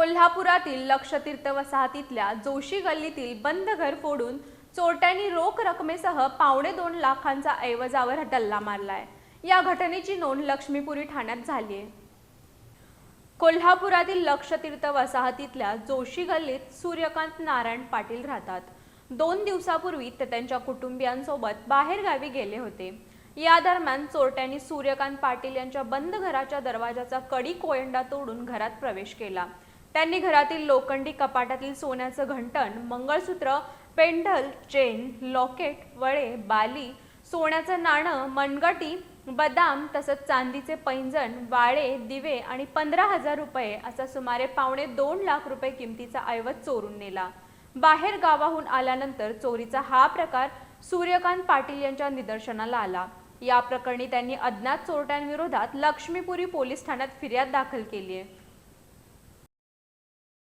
कोल्हापुरातील लक्षतीर्थ वसाहतीतल्या जोशी गल्लीतील बंद घर फोडून चोरट्यांनी रोख रकमेसह 2.25 लाखांचा ऐवजावर डल्ला मारलाय। या घटनेची नोंद लक्ष्मीपुरी ठाण्यात झाली आहे। कोल्हापुरातील लक्षतीर्थ वसाहतीतल्या जोशी गल्लीत सूर्यकांत नारायण पाटील राहतात। 2 दिवसापूर्वी ते त्यांच्या कुटुंबियांसोबत बाहेर गावी गेले होते। या दरम्यान चोरट्यांनी सूर्यकांत पाटील यांच्या बंद घराच्या दरवाजाचा कडी कोयंडा तोडून घरात प्रवेश केला। त्यांनी घरातील लोखंडी कपाटातील सोन्याचं घंटण, मंगळसूत्र, पेंडल, चेन, लॉकेट, वळे, बाली, सोन्याचं नाणं, मनगटी, बदाम तसंच चांदीचे पैंजण, वाळे, दिवे आणि 15,000 रुपये असा सुमारे 2.25 लाख रुपये किमतीचा ऐवज चोरून नेला। बाहेर गावाहून आल्यानंतर चोरीचा हा प्रकार सूर्यकांत पाटील यांच्या निदर्शनाला आला। या प्रकरणी त्यांनी अज्ञात चोरट्यांविरोधात लक्ष्मीपुरी पोलीस ठाण्यात फिर्याद दाखल केली आहे।